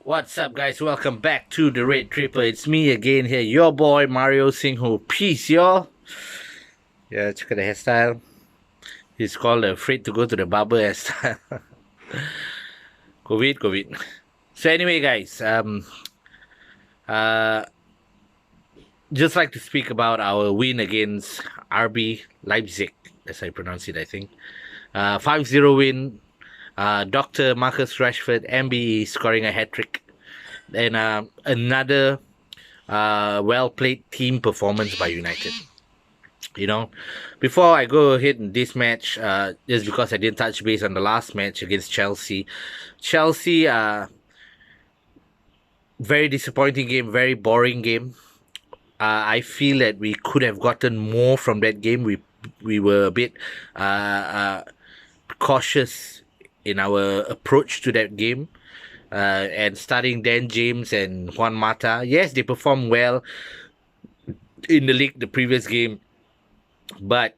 What's up, guys? Welcome back to the Red Tripper. It's me again here, your boy Mario Singho. Peace, y'all. Yeah, check out the hairstyle. He's called afraid to go to the barber hairstyle. COVID. So anyway, guys, uh, just like to speak about our win against RB Leipzig. That's how I pronounce it, I think. 5-0 win. Dr. Marcus Rashford, MBE, scoring a hat trick. And another well-played team performance by United. You know, before I go ahead in this match, just because I didn't touch base on the last match against Chelsea. Chelsea, very disappointing game, very boring game. I feel that we could have gotten more from that game. We were a bit cautious in our approach to that game. And starting Dan James and Juan Mata, yes, they performed well in the league the previous game, but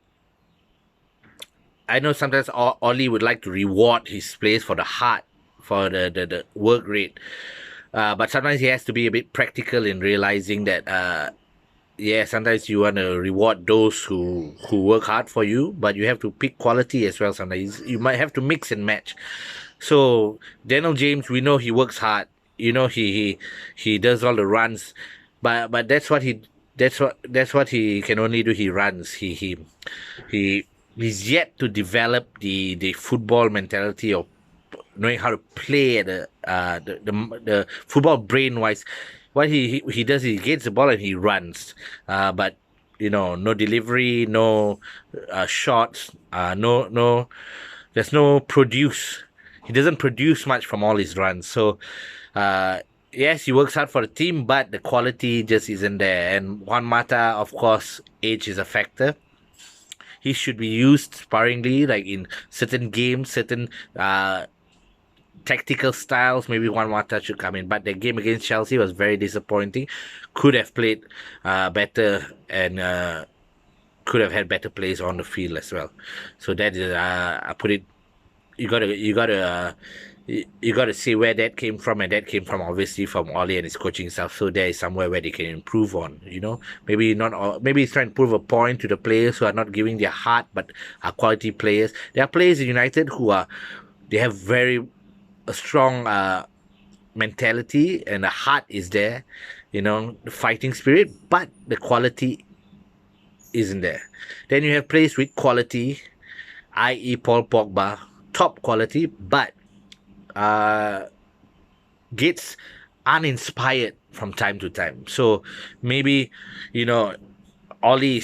I know sometimes Oli would like to reward his players for the heart, for the work rate, but sometimes he has to be a bit practical in realizing that yeah, sometimes you want to reward those who work hard for you, but you have to pick quality as well. Sometimes you might have to mix and match. So Daniel James, we know he works hard. You know he does all the runs, but that's what he can only do. He runs. He's yet to develop the football mentality of knowing how to play the football brain wise. What he does, he gets the ball and he runs. But no delivery, no shots, no. There's no produce. He doesn't produce much from all his runs. So, yes, he works hard for the team, but the quality just isn't there. And Juan Mata, of course, age is a factor. He should be used sparingly, like in certain games, certain tactical styles. Maybe Juan Mata should come in. But the game against Chelsea was very disappointing. Could have played better and could have had better plays on the field as well. So that is, I put it. You gotta see where that came from, and that came from obviously from Oli and his coaching staff. So there is somewhere where they can improve on. Maybe not all, maybe he's trying to prove a point to the players who are not giving their heart, but are quality players. There are players in United they have a strong mentality, and the heart is there. The fighting spirit, but the quality isn't there. Then you have players with quality, i.e. Paul Pogba, top quality, but gets uninspired from time to time. So maybe, Oli,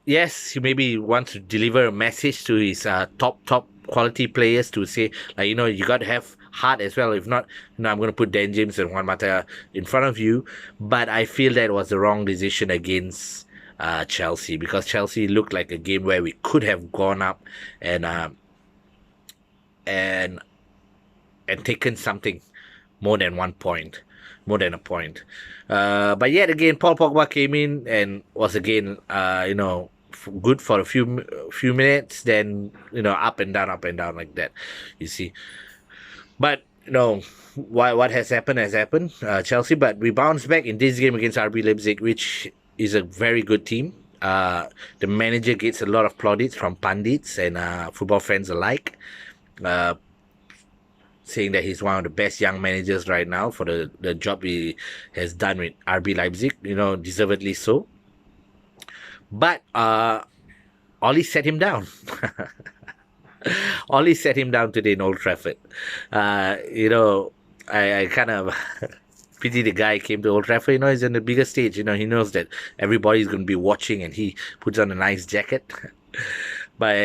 yes, he maybe wants to deliver a message to his top quality players to say, like, you got to have heart as well. If not, I'm going to put Dan James and Juan Mata in front of you. But I feel that was the wrong decision against Chelsea, because Chelsea looked like a game where we could have gone up and taken something more than 1 point, more than a point. But yet again, Paul Pogba came in and was again, good for a few minutes. Then up and down like that. You see, but what has happened, Chelsea. But we bounced back in this game against RB Leipzig, which is a very good team. The manager gets a lot of plaudits from pundits and football fans alike, saying that he's one of the best young managers right now for the job he has done with RB Leipzig, deservedly so. But Oli set him down. Oli set him down today in Old Trafford. I kind of pity the guy came to Old Trafford. He's on the bigger stage. He knows that everybody's going to be watching, and he puts on a nice jacket. But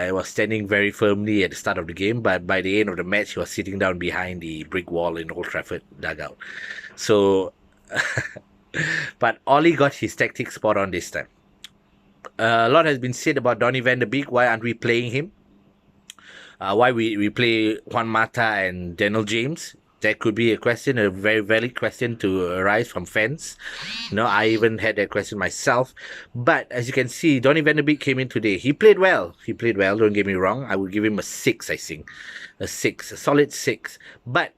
he was standing very firmly at the start of the game. But by the end of the match, he was sitting down behind the brick wall in Old Trafford dugout. So, but Oli got his tactics spot on this time. A lot has been said about Donny van der Beek. Why aren't we playing him? Why we play Juan Mata and Daniel James? That could be a question, a very valid question to arise from fans. I even had that question myself. But as you can see, Donny van der Beek came in today. He played well. Don't get me wrong. I would give him a 6, I think. A solid 6. But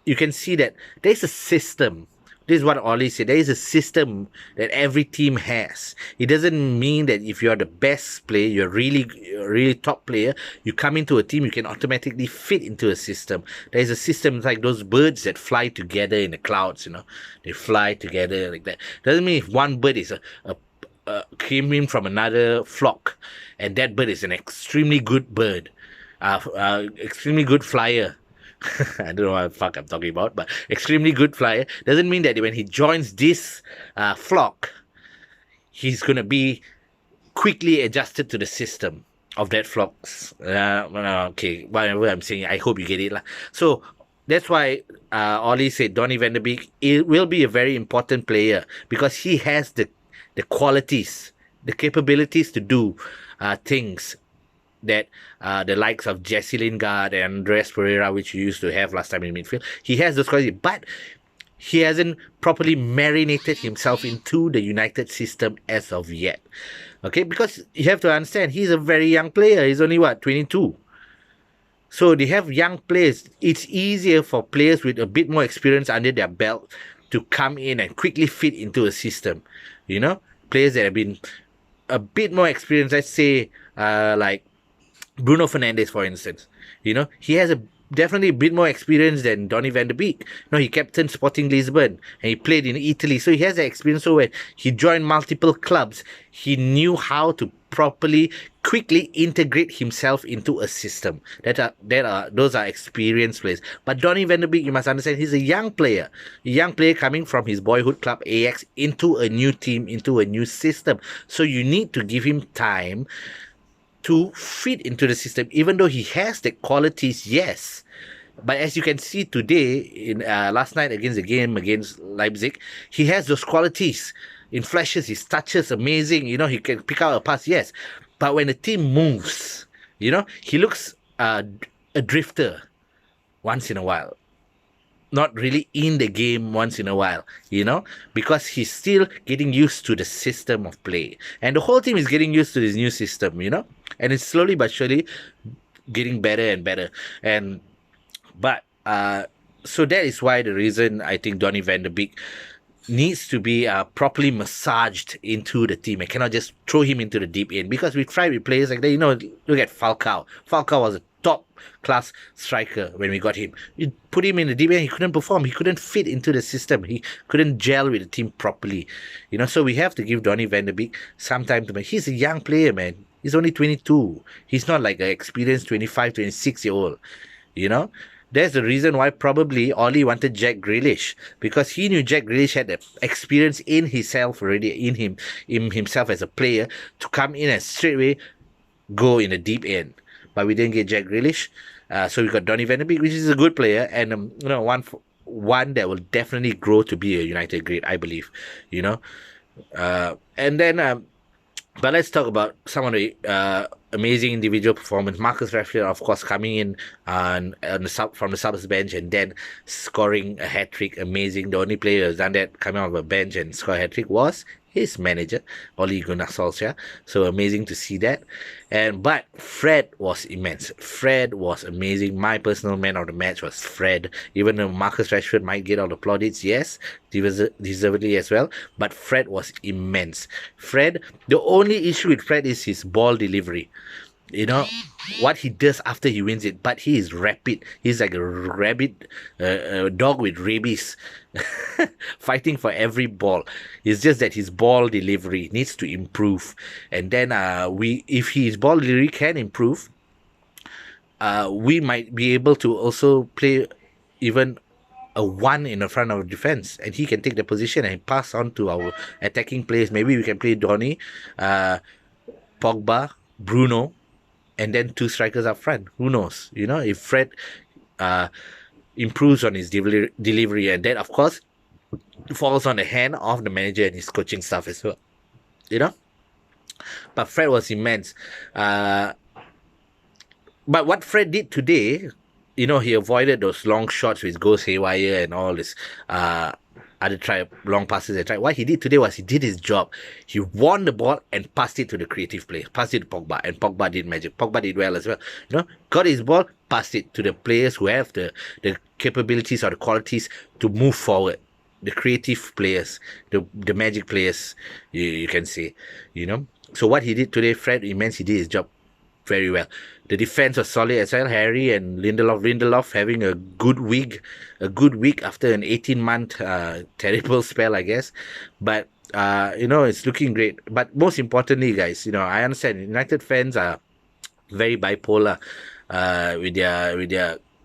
you can see that there's a system. This is what Ollie said. There is a system that every team has. It doesn't mean that if you're the best player, you're really top player, you come into a team, you can automatically fit into a system. There is a system like those birds that fly together in the clouds, they fly together like that. Doesn't mean if one bird is came in from another flock, and that bird is an extremely good bird, extremely good flyer. I don't know what the fuck I'm talking about, but extremely good flyer doesn't mean that when he joins this flock, he's gonna be quickly adjusted to the system of that flocks. Okay, whatever I'm saying, I hope you get it lah. So that's why Ollie said Donny van der Beek will be a very important player because he has the qualities, the capabilities to do things that the likes of Jesse Lingard and Andreas Pereira, which you used to have last time in midfield, he has those qualities, but he hasn't properly marinated himself into the United system as of yet. Okay, because you have to understand, he's a very young player. He's only 22. So they have young players. It's easier for players with a bit more experience under their belt to come in and quickly fit into a system. Players that have been a bit more experienced, let's say, like Bruno Fernandes, for instance. He has definitely a bit more experience than Donny van der Beek. He captained Sporting Lisbon and he played in Italy, so he has that experience. So when he joined multiple clubs, he knew how to properly, quickly integrate himself into a system. Those are experienced players. But Donny van der Beek, you must understand, he's a young player coming from his boyhood club Ajax into a new team, into a new system. So you need to give him time to fit into the system, even though he has the qualities, yes. But as you can see today, in last night against Leipzig, he has those qualities. In flashes, his touches amazing. He can pick out a pass, yes. But when the team moves, he looks a drifter once in a while. Not really in the game once in a while, because he's still getting used to the system of play. And the whole team is getting used to this new system, and it's slowly but surely getting better and better. So that is why the reason I think Donny van der Beek needs to be properly massaged into the team. I cannot just throw him into the deep end, because we tried with players like that. Look at Falcao. Falcao was a top class striker when we got him. You put him in the deep end, he couldn't perform. He couldn't fit into the system. He couldn't gel with the team properly. So we have to give Donny van der Beek some time to make. He's a young player, man. He's only 22. He's not like an experienced 25, 26-year-old. That's the reason why probably Ollie wanted Jack Grealish, because he knew Jack Grealish had the experience in himself already, in himself as a player, to come in and straight away go in the deep end. But we didn't get Jack Grealish, so we got Donny van der Beek, which is a good player, and one that will definitely grow to be a United great, I believe. And then. But let's talk about some of the amazing individual performance. Marcus Rashford, of course, coming in from the subs bench and then scoring a hat-trick. Amazing. The only player who's done that coming off a bench and score a hat-trick was his manager, Ole Gunnar Solskjaer. So amazing to see that. But Fred was immense. Fred was amazing. My personal man of the match was Fred. Even though Marcus Rashford might get all the plaudits, yes, deservedly as well. But Fred was immense. Fred, the only issue with Fred is his ball delivery. What he does after he wins it, but he is rapid. He's like a rabid dog with rabies, fighting for every ball. It's just that his ball delivery needs to improve, and then if his ball delivery can improve, we might be able to also play even a one in the front of defense, and he can take the position and pass on to our attacking players. Maybe we can play Donny, Pogba, Bruno, and then two strikers up front. Who knows? If Fred improves on his delivery, and that, of course, falls on the hand of the manager and his coaching staff as well. But Fred was immense. But what Fred did today, he avoided those long shots which goes haywire and all this. other try long passes and try. What he did today was he did his job. He won the ball and passed it to the creative players, passed it to Pogba, and Pogba did magic. Pogba did well as well. Got his ball, passed it to the players who have the capabilities or the qualities to move forward. The creative players, the magic players, you can say, So what he did today, Fred, immense. He did his job very well. The defense was solid as well. Harry and Lindelof having a good week after an 18-month terrible spell, I guess. But it's looking great. But most importantly, guys, I understand United fans are very bipolar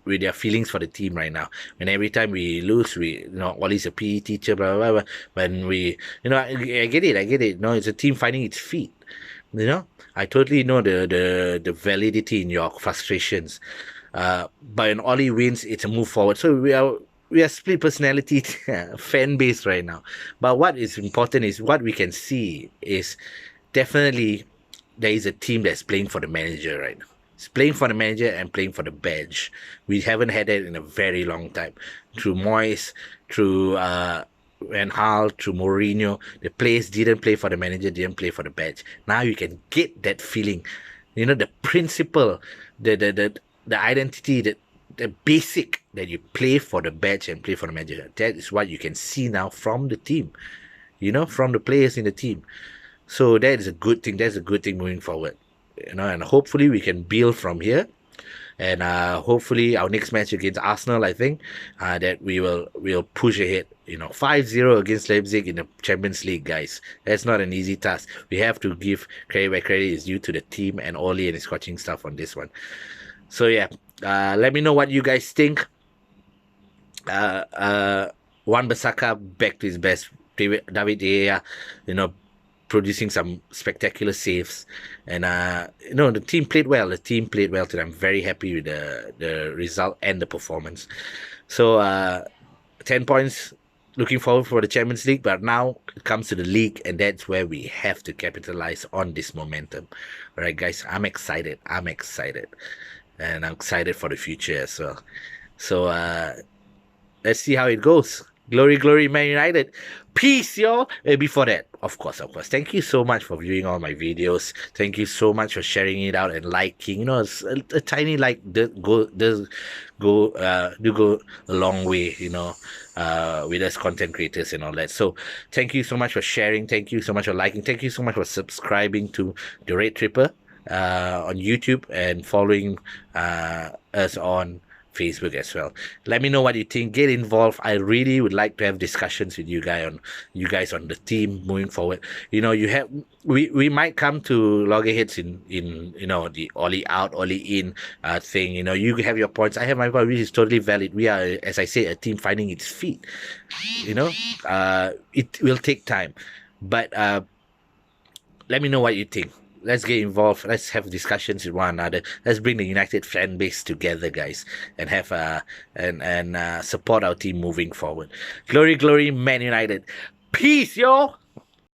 with their feelings for the team right now. And every time we lose, Ollie's a PE teacher, blah blah blah. When we, I get it. It's a team finding its feet. I totally know the validity in your frustrations. But when Ollie wins, it's a move forward. So we are split personality fan base right now. But what is important is what we can see is definitely there is a team that's playing for the manager right now. It's playing for the manager and playing for the badge. We haven't had that in a very long time. Through Moyes, through Van Gaal, through Mourinho, the players didn't play for the manager, didn't play for the badge. Now you can get that feeling, the principle, the identity, the basic that you play for the badge and play for the manager. That is what you can see now from the team, from the players in the team. So that is a good thing. That's a good thing moving forward, and hopefully we can build from here. And hopefully our next match against Arsenal, I think, that we'll push ahead. 5-0 against Leipzig in the Champions League, guys. That's not an easy task. We have to give credit where credit is due to the team and Oli and his coaching staff on this one. So yeah, let me know what you guys think. Wan-Bissaka back to his best. David De Gea, producing some spectacular saves, and the team played well. The team played well today. I'm very happy with the result and the performance. So 10 points. Looking forward for the Champions League, but now it comes to the league, and that's where we have to capitalize on this momentum. All right, guys, I'm excited, and I'm excited for the future as well. So let's see how it goes. Glory, glory, Man United. Peace, y'all. Before that, of course, thank you so much for viewing all my videos. Thank you so much for sharing it out and liking. It's a tiny like go a long way, with us content creators and all that. So thank you so much for sharing. Thank you so much for liking. Thank you so much for subscribing to the Red Tripper on YouTube and following us on Facebook as well. Let me know what you think. Get involved. I really would like to have discussions with you guys on the team moving forward. We might come to loggerheads in the Ollie out, Ollie in thing. You have your points. I have my point, which is totally valid. We are, as I say, a team finding its feet. It will take time, but let me know what you think. Let's get involved. Let's have discussions with one another. Let's bring the United fan base together, guys, and have and support our team moving forward. Glory, glory, Man United. Peace, y'all.